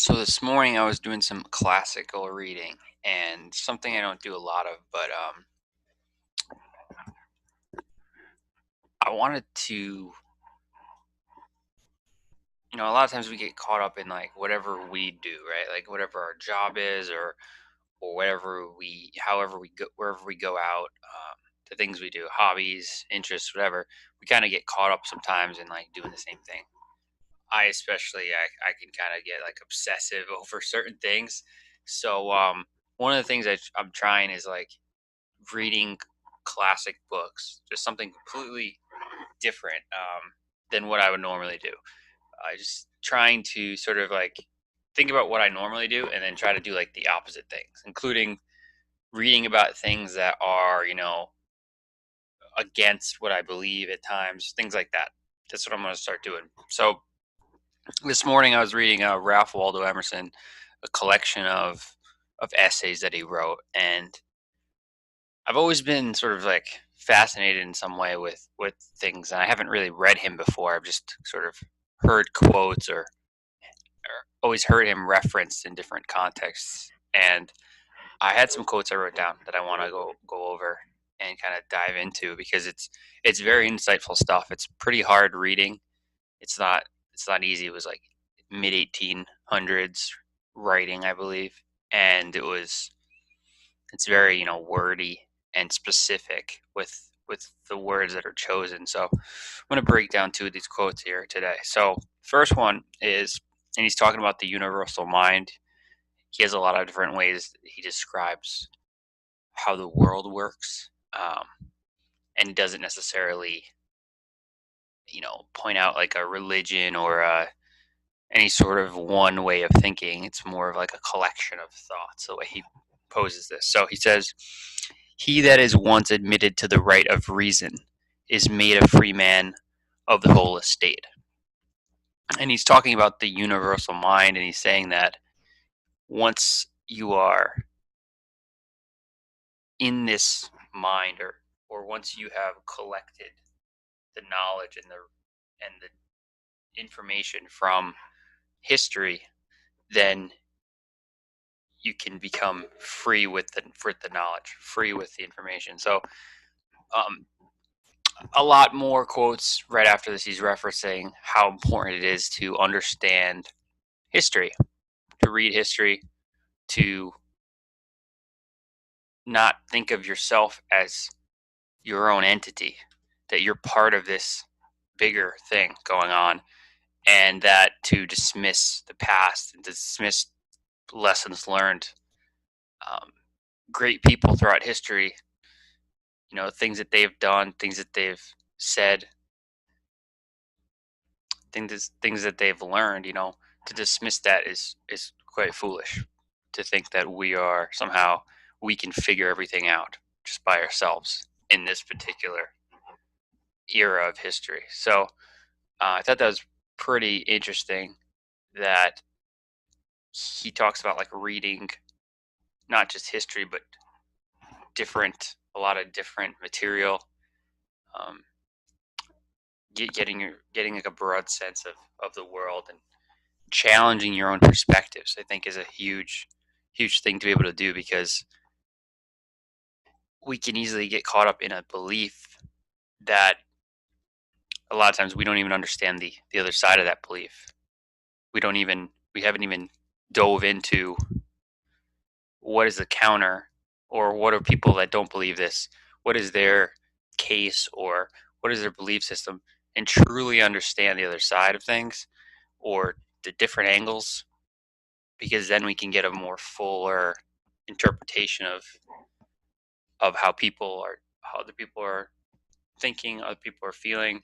So this morning I was doing some classical reading and something I don't do a lot of, but I wanted to, a lot of times we get caught up in like whatever we do, right? Like whatever our job is or however we go, wherever we go out, the things we do, hobbies, interests, whatever. We kind of get caught up sometimes in like doing the same thing. I can kind of get like obsessive over certain things. So one of the things I'm trying is like reading classic books, just something completely different than what I would normally do. I just trying to sort of like think about what I normally do and then try to do like the opposite things, including reading about things that are, against what I believe at times, things like that. That's what I'm going to start doing. So this morning I was reading Ralph Waldo Emerson, a collection of essays that he wrote, and I've always been sort of like fascinated in some way with things, and I haven't really read him before. I've just sort of heard quotes or always heard him referenced in different contexts. And I had some quotes I wrote down that I want to go over and kind of dive into because it's very insightful stuff. It's pretty hard reading. It's not it's not easy. It was like mid 1800s writing, I believe, and it's very wordy and specific with the words that are chosen. So I'm going to break down two of these quotes here today. So first one is, and he's talking about the universal mind. He has a lot of different ways he describes how the world works, and he doesn't necessarily point out like a religion or any sort of one way of thinking. It's more of like a collection of thoughts, the way he poses this. So he says, "He that is once admitted to the right of reason is made a free man of the whole estate." And he's talking about the universal mind, and he's saying that once you are in this mind, or once you have collected the knowledge and the information from history, then you can become free with the knowledge, free with the information. So um, a lot more quotes right after this. He's referencing how important it is to understand history, to read history, to not think of yourself as your own entity, that you're part of this bigger thing going on, and that to dismiss the past and dismiss lessons learned. Um, Great people throughout history, things that they've done, things that they've said, things that they've learned, to dismiss that is quite foolish. To think that we can figure everything out just by ourselves in this particular era of history. So I thought that was pretty interesting that he talks about like reading not just history but a lot of different material, um, getting like a broad sense of the world and challenging your own perspectives. I think is a huge thing to be able to do, because we can easily get caught up in a belief that a lot of times we don't even understand the other side of that belief. We haven't even dove into what is the counter, or what are people that don't believe this, what is their case, or what is their belief system, and truly understand the other side of things, or the different angles, because then we can get a more fuller interpretation of how other people are thinking, other people are feeling,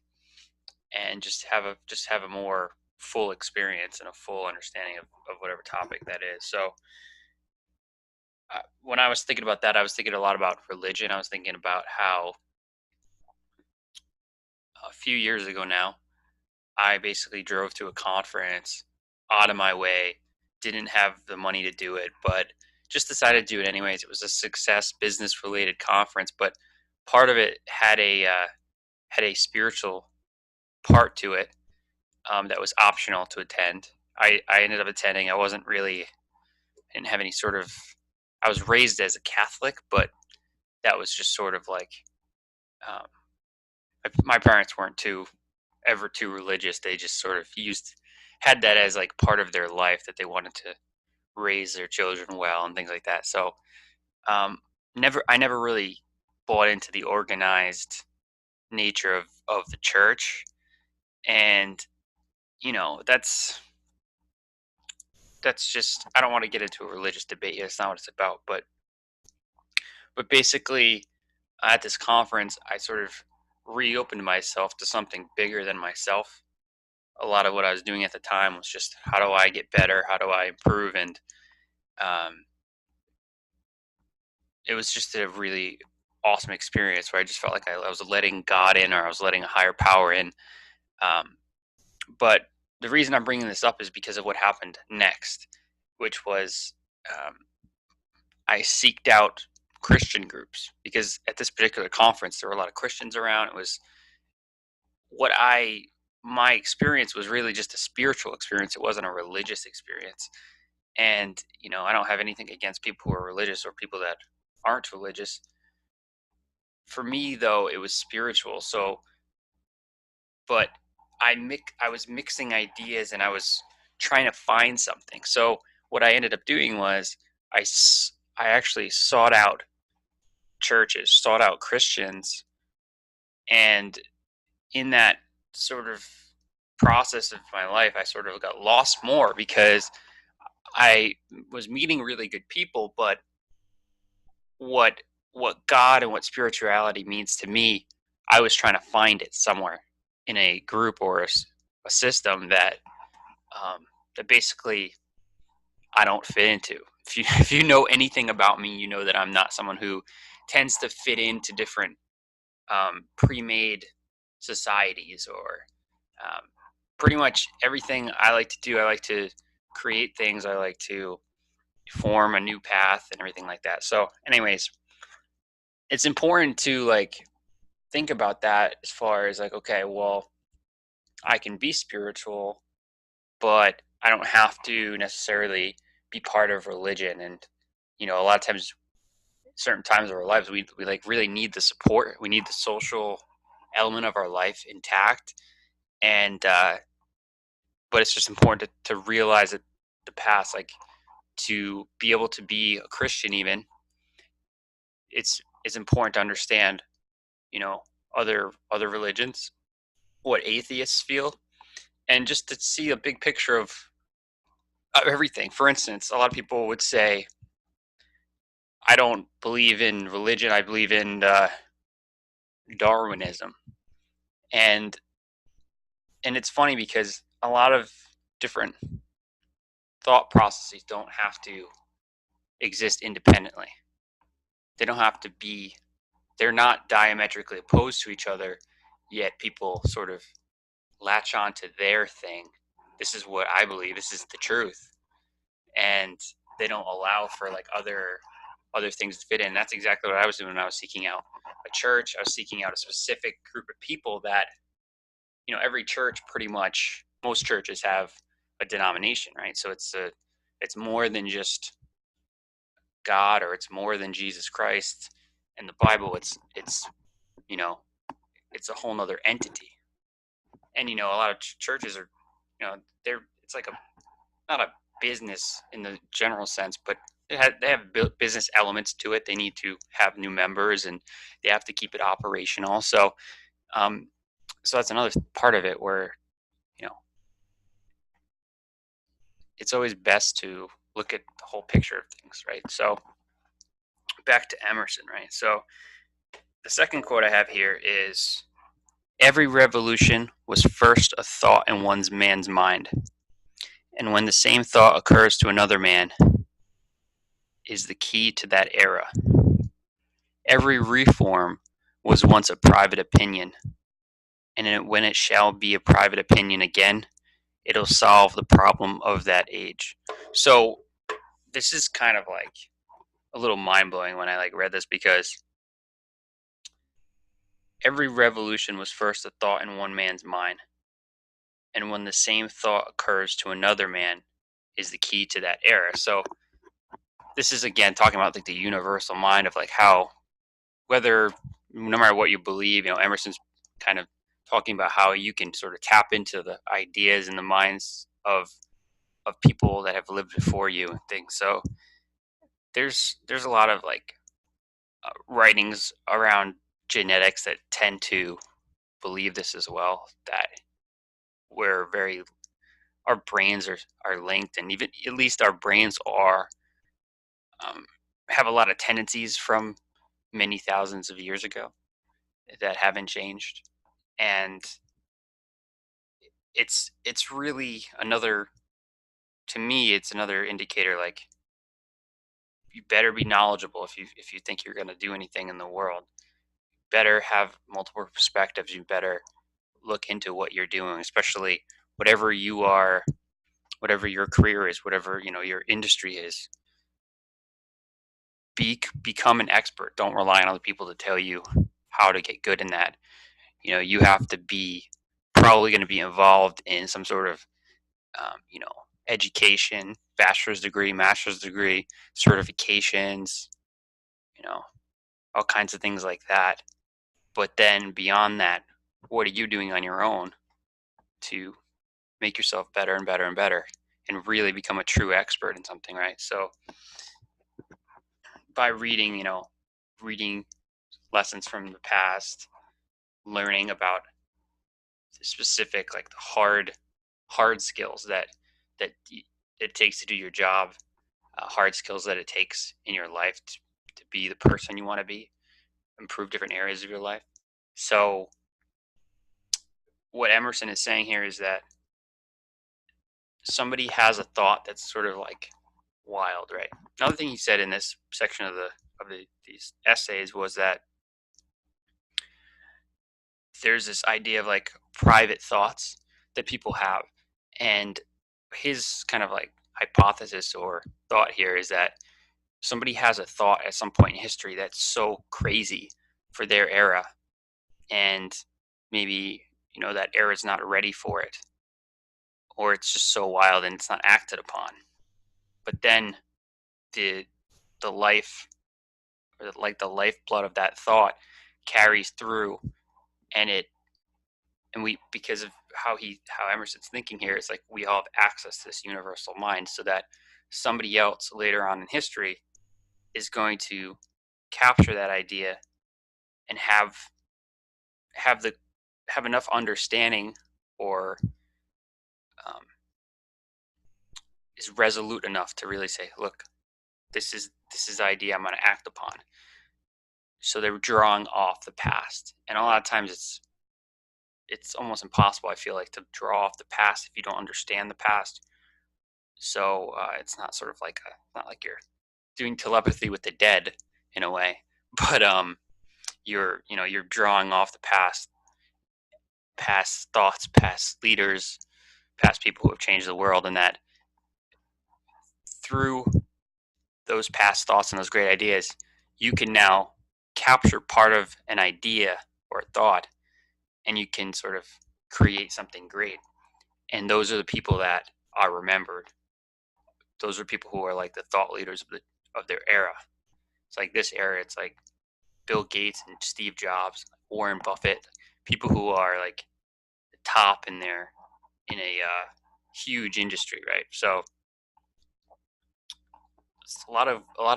and just have a more full experience and a full understanding of whatever topic that is. So when I was thinking about that, I was thinking a lot about religion. I was thinking about how a few years ago now, I basically drove to a conference out of my way, didn't have the money to do it, but just decided to do it anyways. It was a success business related conference, but part of it had a spiritual part to it, that was optional to attend. I ended up attending. Didn't have any sort of, I was raised as a Catholic, but that was just sort of like, um, my parents weren't ever too religious. They just sort of had that as like part of their life, that they wanted to raise their children well and things like that. So, um, I never really bought into the organized nature of the church. And, that's just, I don't want to get into a religious debate here. It's not what it's about, but basically, at this conference, I sort of reopened myself to something bigger than myself. A lot of what I was doing at the time was just, how do I get better? How do I improve? And um, it was just a really awesome experience where I just felt like I was letting God in, or I was letting a higher power in. Um, but the reason I'm bringing this up is because of what happened next, which was, um, I seeked out Christian groups, because at this particular conference there were a lot of Christians around. It was what I my experience was really just a spiritual experience. It wasn't a religious experience. And I don't have anything against people who are religious or people that aren't religious. For me, though, it was spiritual. So, but I was mixing ideas, and I was trying to find something. So what I ended up doing was, I actually sought out churches, sought out Christians, and in that sort of process of my life, I sort of got lost more, because I was meeting really good people, but what God and what spirituality means to me, I was trying to find it somewhere in a group or a system that basically I don't fit into. If you know anything about me, you know that I'm not someone who tends to fit into different pre-made societies, or um, pretty much everything I like to do. I like to create things. I like to form a new path and everything like that. So, anyways, it's important to like think about that, as far as like, okay, well, I can be spiritual, but I don't have to necessarily be part of religion. And a lot of times, certain times of our lives, we like really need the support. We need the social element of our life intact. And but it's just important to realize that the past, like, to be able to be a Christian, even, it's important to understand, you know, other religions, what atheists feel, and just to see a big picture of everything. For instance, a lot of people would say, I don't believe in religion, I believe in Darwinism. And it's funny, because a lot of different thought processes don't have to exist independently. They don't have to be, they're not diametrically opposed to each other, yet people sort of latch on to their thing. This is what I believe, this is the truth. And they don't allow for like other things to fit in. That's exactly what I was doing when I was seeking out a church. I was seeking out a specific group of people that, every church, pretty much most churches have a denomination, right? So it's more than just God, or it's more than Jesus Christ and the Bible. It's you know it's a whole nother entity. And a lot of churches are, they're, it's like a, not a business in the general sense, but they have business elements to it. They need to have new members, and they have to keep it operational. So, um, so that's another part of it where, you know it's always best to look at the whole picture of things, right? So back to Emerson, right? So the second quote I have here is, every revolution was first a thought in one's man's mind, and when the same thought occurs to another man, is the key to that era. Every reform was once a private opinion, and when it shall be a private opinion again, it'll solve the problem of that age. So this is kind of like a little mind blowing when I like read this, because every revolution was first a thought in one man's mind, and when the same thought occurs to another man is the key to that error. So this is again talking about like the universal mind of like how whether no matter what you believe, Emerson's kind of talking about how you can sort of tap into the ideas and the minds of people that have lived before you and things. So there's a lot of like writings around genetics that tend to believe this as well, that we're very our brains are linked, and even at least our brains are um, have a lot of tendencies from many thousands of years ago that haven't changed. And it's really another, to me it's another indicator, like you better be knowledgeable if you think you're going to do anything in the world. Better have multiple perspectives. You better look into what you're doing, especially whatever you are, whatever your career is, whatever your industry is. Become an expert. Don't rely on other people to tell you how to get good in that. You have to be probably going to be involved in some sort of education, bachelor's degree, master's degree, certifications, you know all kinds of things like that. But then beyond that, what are you doing on your own to make yourself better and better and better and really become a true expert in something, right? So by reading lessons from the past, learning about the specific, like the hard skills that it takes to do your job, hard skills that it takes in your life to be the person you want to be, improve different areas of your life. So what Emerson is saying here is that somebody has a thought that's sort of like wild, right? Another thing he said in this section of these essays was that there's this idea of like private thoughts that people have, and his kind of like hypothesis or thought here is that somebody has a thought at some point in history that's so crazy for their era, and maybe that era is not ready for it, or it's just so wild and it's not acted upon. But then the the life, or like the lifeblood of that thought, carries through, and we, because of how Emerson's thinking here, is like we all have access to this universal mind, so that somebody else later on in history is going to capture that idea and have the have enough understanding, or um, is resolute enough to really say, look, this is the idea I'm going to act upon. So they're drawing off the past, and a lot of times it's almost impossible, I feel like, to draw off the past if you don't understand the past. So it's not sort of like not like you're doing telepathy with the dead in a way, but you're drawing off the past thoughts, past leaders, past people who have changed the world, and that through those past thoughts and those great ideas, you can now capture part of an idea or a thought, and you can sort of create something great. And those are the people that are remembered. Those are people who are like the thought leaders of their era. It's like this era, it's like Bill Gates and Steve Jobs, Warren Buffett, people who are like the top in a huge industry, right? So it's a lot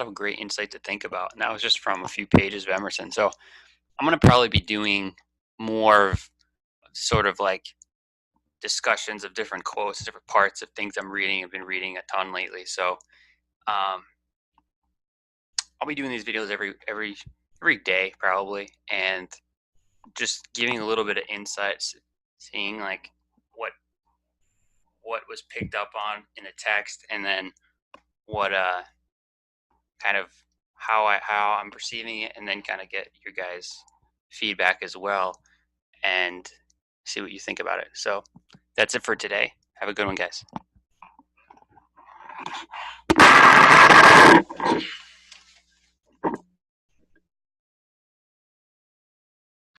of great insight to think about, and that was just from a few pages of Emerson. So I'm gonna probably be doing more of sort of like discussions of different quotes, different parts of things I'm reading. I've been reading a ton lately, so um, I'll be doing these videos every day probably, and just giving a little bit of insights, seeing like what what was picked up on in the text, and then what kind of how I'm perceiving it, and then kind of get your guys' feedback as well, and see what you think about it. So that's it for today. Have a good one, guys.